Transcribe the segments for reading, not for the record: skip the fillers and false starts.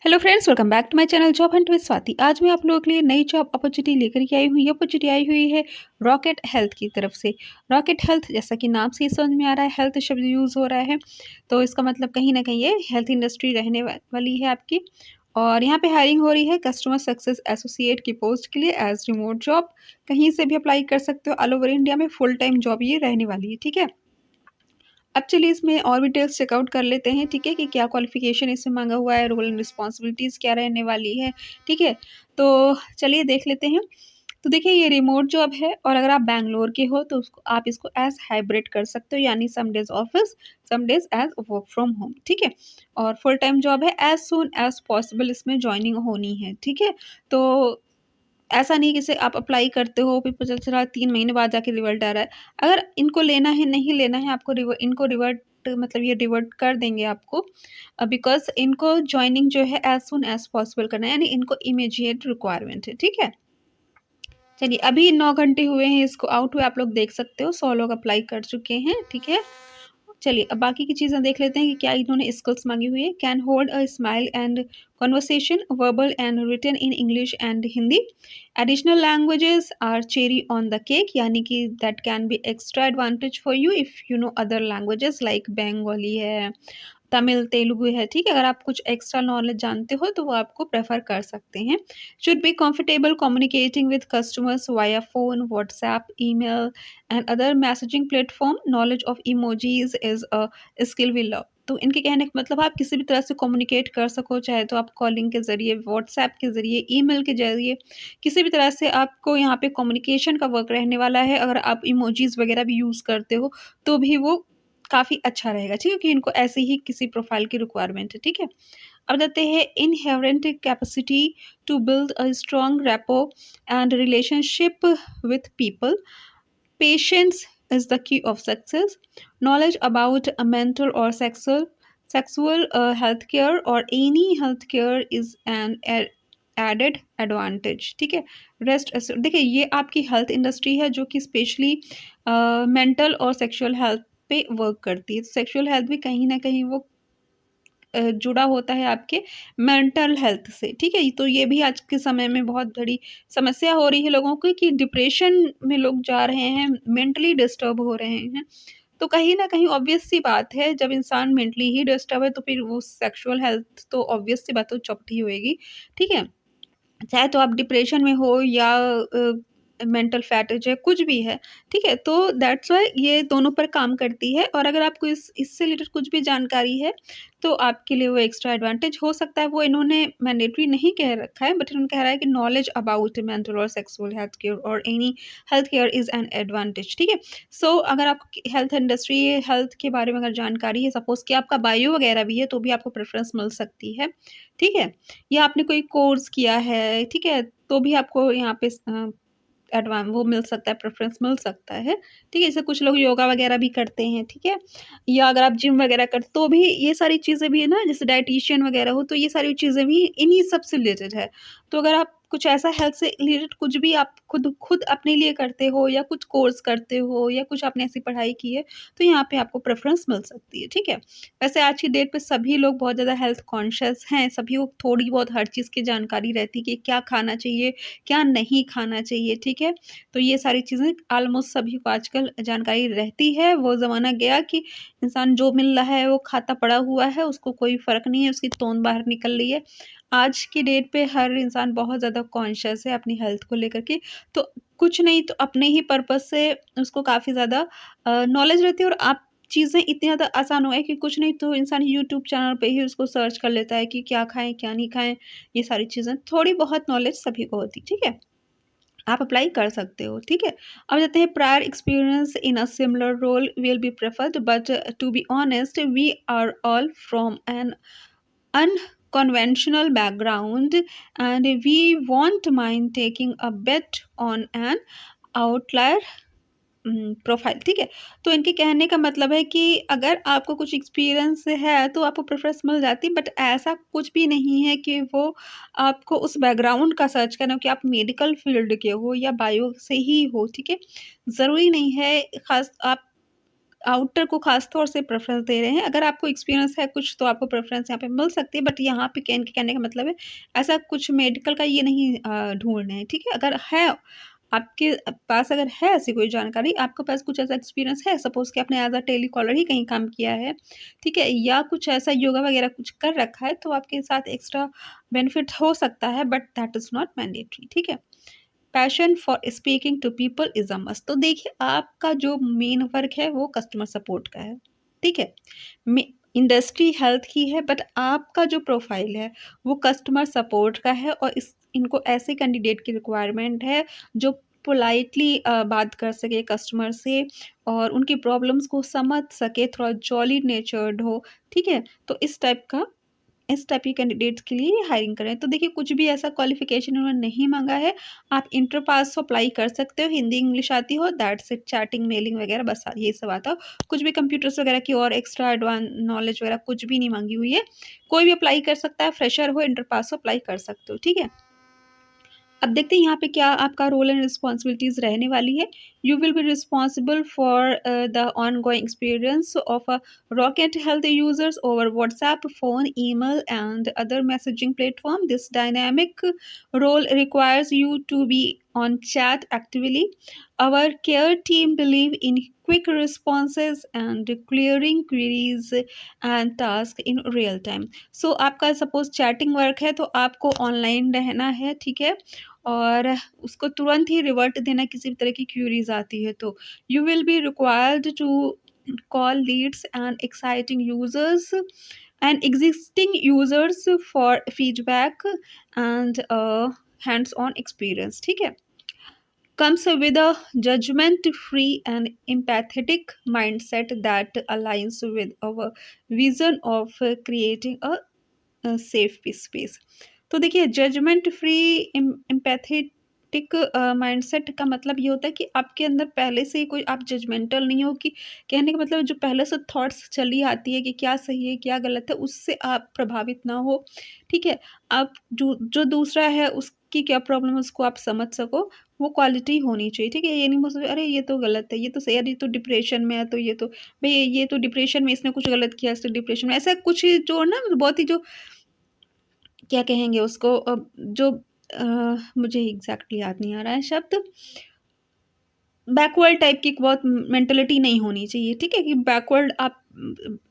Hello friends, welcome back to my channel job hunt with Swati. आज मैं आप लोगों के लिए नई जॉब अपॉर्चुनिटी लेकर के आई हूँ। ये अपॉर्चुनिटी आई हुई है रॉकेट हेल्थ की तरफ से। रॉकेट हेल्थ, जैसा कि नाम से ही समझ में आ रहा है, हेल्थ शब्द यूज़ हो रहा है, तो इसका मतलब कहीं ना कहीं ये हेल्थ इंडस्ट्री रहने वाली है आपकी। और यहाँ पे हायरिंग हो रही है कस्टमर सक्सेस एसोसिएट की पोस्ट के लिए एज रिमोट जॉब। कहीं से भी अप्लाई कर सकते हो, ऑल ओवर इंडिया में फुल टाइम जॉब ये रहने वाली है। ठीक है, अब चलिए इसमें और डिटेल्स चेकआउट कर लेते हैं। ठीक है, कि क्या क्वालिफिकेशन इसमें मांगा हुआ है, रोल एंड रिस्पॉन्सिबिलिटीज़ क्या रहने वाली है। ठीक है, तो चलिए देख लेते हैं। तो देखिए, ये रिमोट जॉब है और अगर आप बैंगलोर के हो तो उसको आप इसको एज हाइब्रिड कर सकते हो, यानी some days office, some days as work from home. ठीक है, और फुल टाइम जॉब है, एज सून एज पॉसिबल इसमें ज्वाइनिंग होनी है। ठीक है, तो ऐसा नहीं कि जैसे आप अप्लाई करते हो फिर पता चला 3 महीने बाद जाके रिवर्ट आ रहा है। अगर इनको लेना है, नहीं लेना है आपको, इनको रिवर्ट मतलब ये रिवर्ट कर देंगे आपको, बिकॉज़ इनको जॉइनिंग जो है एज़ सून एज़ पॉसिबल करना है, यानी इनको इमीडिएट रिक्वायरमेंट है। ठीक है? चलिए, अभी 9 घंटे हुए हैं इसको आउट हुए, आप लोग देख सकते हो 100 लोग अप्लाई कर चुके हैं। ठीक है? चलिए, अब बाकी की चीज़ें देख लेते हैं कि क्या इन्होंने स्किल्स मांगी हुई है। Can hold a smile and conversation verbal and written in English and Hindi. Additional languages are cherry on the cake, यानी कि that can be extra advantage for you if you know other languages like Bengali है, तमिल, तेलुगु है। ठीक है, अगर आप कुछ extra knowledge जानते हो तो वो आपको प्रेफर कर सकते हैं। Should be comfortable communicating with customers via phone, WhatsApp, email and other messaging platform. Knowledge of emojis is a skill we love. तो इनके कहने का मतलब आप किसी भी तरह से कम्युनिकेट कर सको, चाहे तो आप कॉलिंग के ज़रिए, व्हाट्सएप के ज़रिए, ईमेल के ज़रिए, किसी भी तरह से आपको यहाँ पे कम्युनिकेशन का वर्क रहने वाला है। अगर आप इमोजीज़ वगैरह भी यूज़ करते हो, तो भी वो काफ़ी अच्छा रहेगा। ठीक है, क्योंकि इनको ऐसे ही किसी प्रोफ़ाइल की रिक्वायरमेंट है। ठीक है? अब देखते हैं inherent capacity to build a strong rapport and relationship with people. Patience is the key of success. Knowledge about a mental or sexual healthcare or any healthcare is an added advantage. ठीक है, rest देखिए, ये आपकी health industry है जो कि specially mental और sexual health पे वर्क करती है। सेक्सुअल हेल्थ भी कहीं ना कहीं वो जुड़ा होता है आपके मेंटल हेल्थ से। ठीक है, तो ये भी आज के समय में बहुत बड़ी समस्या हो रही है लोगों की कि डिप्रेशन में लोग जा रहे हैं, मेंटली डिस्टर्ब हो रहे हैं। तो कहीं न कहीं ऑब्वियस सी बात है, जब इंसान मेंटली ही डिस्टर्ब है तो फिर वो सेक्सुअल हेल्थ तो ऑब्वियस सी बात है, चौपट ही होएगी। ठीक है? चाहे तो आप डिप्रेशन में हो या मेंटल फैटेज है, कुछ भी है। ठीक है? तो दैट्स व्हाई ये दोनों पर काम करती है, और अगर आपको इससे रिलेटेड कुछ भी जानकारी है, तो आपके लिए वो एक्स्ट्रा एडवांटेज हो सकता है। वो इन्होंने मैंडेटरी नहीं कह रखा है, बट इन्होंने कह रहा है कि नॉलेज अबाउट मेंटल और सेक्सुअल हेल्थ केयर और any health care is an advantage. ठीक है? सो अगर आपको हेल्थ इंडस्ट्री, हेल्थ के बारे में अगर जानकारी है, सपोज़ कि आपका बायो वगैरह भी है, तो भी आपको प्रेफ़रेंस मिल सकती है। ठीक है? या आपने कोई कोर्स किया है, ठीक है? तो भी आपको यहाँ पे वो मिल सकता है, प्रेफ़रेंस मिल सकता है। ठीक है? जैसे कुछ लोग योगा वगैरह भी करते हैं, ठीक है? या अगर आप जिम वगैरह करते तो भी ये सारी चीज़ें भी है ना, जैसे डायटीशियन वगैरह हो, तो ये सारी चीज़ें भी इन्हीं सब से रिलेटेड है। तो अगर आप कुछ ऐसा हेल्थ से रिलेटेड कुछ भी आप खुद खुद अपने लिए करते हो, या कुछ कोर्स करते हो, या कुछ आपने ऐसी पढ़ाई की है, तो यहाँ पे आपको प्रेफ़रेंस मिल सकती है। ठीक है? वैसे आज की डेट पे सभी लोग बहुत ज़्यादा हेल्थ कॉन्शियस हैं, सभी को थोड़ी बहुत हर चीज़ की जानकारी रहती है कि क्या खाना चाहिए, क्या नहीं खाना चाहिए। ठीक है? तो ये सारी चीज़ें ऑलमोस्ट सभी को आजकल जानकारी रहती है। वो ज़माना गया कि इंसान जो मिल रहा है वो खाता पड़ा हुआ है, उसको कोई फ़र्क नहीं है, उसकी तोंद बाहर निकल रही है। आज की डेट पे हर इंसान बहुत ज़्यादा कॉन्शियस है अपनी हेल्थ को लेकर के, तो कुछ नहीं तो अपने ही पर्पज़ से उसको काफ़ी ज़्यादा नॉलेज रहती है, और आप चीज़ें इतनी ज़्यादा आसान हो गई कि कुछ नहीं तो इंसान यूट्यूब चैनल पे ही उसको सर्च कर लेता है कि क्या खाएँ, क्या नहीं खाएँ, ये सारी चीज़ें। थोड़ी बहुत नॉलेज सभी को होती है, ठीक है? आप अप्लाई कर सकते हो। ठीक है? अब जाते हैं prior experience in a similar role will be preferred, but to be honest we are all from an unconventional background, and we won't mind taking a bet on an outlier profile. ठीक है? तो इनके कहने का मतलब है कि अगर आपको कुछ एक्सपीरियंस है तो आपको प्रेफ़रेंस मिल जाती है, बट ऐसा कुछ भी नहीं है कि वो आपको उस बैकग्राउंड का सर्च करना हो कि आप मेडिकल फ़ील्ड के हो या बायो से ही हो। ठीक है? ज़रूरी नहीं है, ख़ास आप आउटर को खास तौर से प्रेफ़रेंस दे रहे हैं। अगर आपको एक्सपीरियंस है कुछ तो आपको प्रेफ़रेंस यहाँ पे मिल सकती है, बट यहाँ पे कहने का मतलब है ऐसा कुछ मेडिकल का ये नहीं ढूँढ रहे हैं, ठीक है? अगर है आपके पास अगर है ऐसी कोई जानकारी, आपके पास कुछ ऐसा एक्सपीरियंस है, सपोज़ कि आपने एज़ अ टेलीकॉलर ही कहीं काम किया है, ठीक है? या कुछ ऐसा योगा वगैरह कुछ कर रखा है, तो आपके साथ एक्स्ट्रा बेनिफिट हो सकता है, but that is not mandatory, ठीक है? Passion for speaking to people is a must. तो देखिए आपका जो मेन वर्क है वो कस्टमर सपोर्ट का है, ठीक है? मे इंडस्ट्री हेल्थ की है, बट आपका जो प्रोफाइल है वो कस्टमर सपोर्ट का है, और इस इनको ऐसे कैंडिडेट की रिक्वायरमेंट है जो पोलाइटली बात कर सके कस्टमर से और उनकी प्रॉब्लम्स को समझ सके, थोड़ा जॉली नेचर्ड हो, ठीक है? तो इस टाइप के कैंडिडेट्स के लिए हायरिंग करें। तो देखिए कुछ भी ऐसा क्वालिफ़िकेशन उन्होंने नहीं माँगा है। आप इंटर पास हो, अप्लाई कर सकते हो, हिंदी इंग्लिश आती हो, दैट्स इट। चैटिंग, मेलिंग वगैरह बस ये सब आता हो। कुछ भी कंप्यूटर्स वगैरह की और एक्स्ट्रा नॉलेज वगैरह कुछ भी नहीं माँगी हुई है। कोई भी अप्लाई कर सकता है, फ्रेशर हो, इंटर पास हो, अप्लाई कर सकते हो, ठीक है? अब देखते हैं यहाँ पे क्या आपका रोल एंड रिस्पॉन्सिबिलिटीज़ रहने वाली है। You will be responsible for the ongoing experience of rocket health users over WhatsApp, phone, email and other messaging platform. This dynamic role requires you to be on chat actively. Our care team believe in quick responses and clearing queries and tasks in real time. So आपका suppose chatting work है तो आपको online रहना है, ठीक है? और उसको तुरंत ही रिवर्ट देना किसी भी तरह की क्यूरीज आती है तो you will be required to call leads and exciting users and existing users for feedback and hands-on experience, ठीक है? Comes with a judgment-free and empathetic mindset that aligns with our vision of creating a safe space. तो देखिए judgement free empathetic mindset का मतलब ये होता है कि आपके अंदर पहले से ही कोई आप जजमेंटल नहीं हो, कि कहने का मतलब जो पहले से थॉट्स चली आती है कि क्या सही है क्या गलत है, उससे आप प्रभावित ना हो, ठीक है? आप जो जो दूसरा है उसकी क्या प्रॉब्लम है उसको आप समझ सको, वो क्वालिटी होनी चाहिए, ठीक है? ये नहीं बोल सकते अरे ये तो गलत है, ये तो सही है, अरे ये तो डिप्रेशन में है, तो ये तो भई ये तो डिप्रेशन में इसने कुछ गलत किया इसलिए डिप्रेशन में, ऐसा कुछ जो ना बहुत ही जो क्या कहेंगे उसको जो मुझे एग्ज़ैक्टली याद नहीं आ रहा है शब्द, बैकवर्ड टाइप की बहुत मेंटालिटी नहीं होनी चाहिए, ठीक है? कि बैकवर्ड आप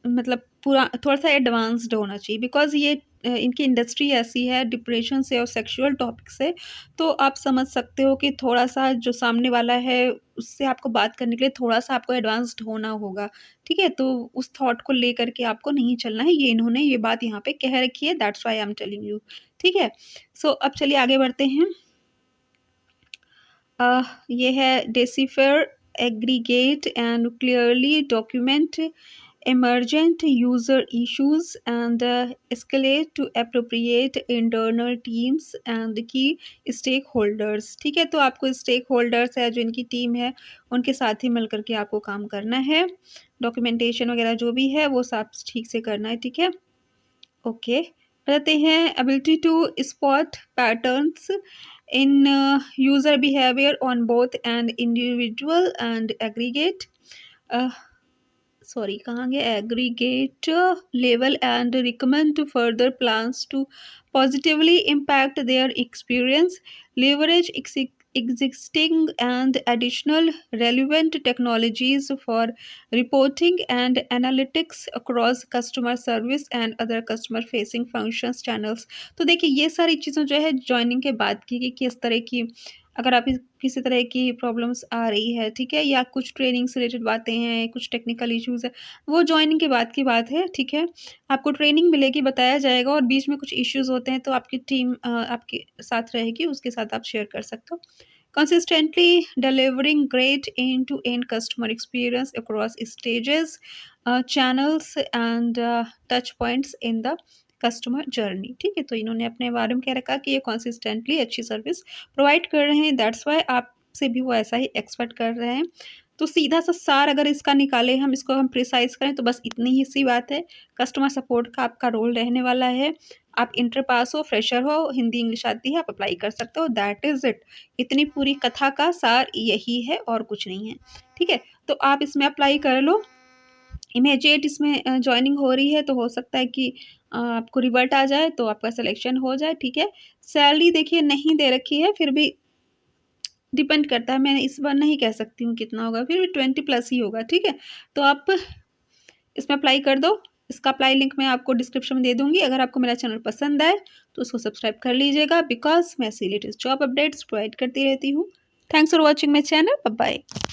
मतलब पूरा थोड़ा-सा एडवांस्ड होना चाहिए, बिकॉज़ ये इनकी इंडस्ट्री ऐसी है डिप्रेशन से और सेक्सुअल टॉपिक से, तो आप समझ सकते हो कि थोड़ा-सा जो सामने वाला है उससे आपको बात करने के लिए थोड़ा-सा आपको एडवांस्ड होना होगा, ठीक है? तो उस थॉट को लेकर के आपको नहीं चलना है, ये इन्होंने ये बात यहाँ पे कह रखी है, that's why I am telling you, ठीक है? सो अब चलिए आगे बढ़ते हैं। ये है decipher, aggregate and clearly document emergent user issues and escalate to appropriate internal teams and key stakeholders, ठीक है? तो आपको stakeholders है जो इनकी टीम है उनके साथ ही मिलकर के आपको काम करना है, डॉक्यूमेंटेशन वगैरह जो भी है वो सब ठीक से करना है, ठीक है? ओके, कहते हैं ability to spot patterns in user behaviour on both and individual and aggregate sorry कहाँ गया aggregate level and recommend further plans to positively impact their experience, leverage existing and additional relevant technologies for reporting and analytics across customer service and other customer facing functions channels। तो देखिए ये सारी चीज़ें जो है joining के बाद की कि किस तरह की अगर आप किसी तरह की प्रॉब्लम्स आ रही है, ठीक है? या कुछ ट्रेनिंग से रिलेटेड बातें हैं, कुछ टेक्निकल इश्यूज़ है, वो जॉइनिंग के बाद की बात है, ठीक है? आपको ट्रेनिंग मिलेगी, बताया जाएगा और बीच में कुछ इश्यूज़ होते हैं तो आपकी टीम आपके साथ रहेगी, उसके साथ आप शेयर कर सकते हो। Consistently delivering great end-to-end customer experience across stages, channels and touch points in the customer journey, ठीक है? तो इन्होंने अपने बारे में कह रखा कि ये कंसिस्टेंटली अच्छी सर्विस प्रोवाइड कर रहे हैं, दैट्स व्हाई आपसे भी वो ऐसा ही एक्सपेक्ट कर रहे हैं। तो सीधा सा सार अगर इसका निकालें हम इसको हम प्रिसाइज़ करें तो बस इतनी ही सी बात है, कस्टमर सपोर्ट का आपका रोल रहने वाला है। आप इंटर पास हो, फ्रेशर हो, हिंदी इंग्लिश आती है, आप अप्लाई कर सकते हो, दैट इज़ इट। इतनी पूरी कथा का सार यही है और कुछ नहीं है, ठीक है? तो आप इसमें अप्लाई कर लो इमीडिएट इसमें जॉइनिंग हो रही है, तो हो सकता है कि आपको रिवर्ट आ जाए तो आपका सिलेक्शन हो जाए, ठीक है। सैलरी देखिए नहीं दे रखी है, फिर भी डिपेंड करता है, मैं इस बार नहीं कह सकती हूँ कितना होगा, फिर भी 20 प्लस ही होगा, ठीक है। तो आप इसमें अप्लाई कर दो। इसका अप्लाई लिंक मैं आपको डिस्क्रिप्शन में दे दूँगी। अगर आपको मेरा चैनल पसंद आए तो उसको सब्सक्राइब कर लीजिएगा, बिकॉज़ मैं ऐसी लेटेस्ट जॉब अपडेट्स प्रोवाइड करती रहती हूँ। Thanks for watching my channel. Bye bye.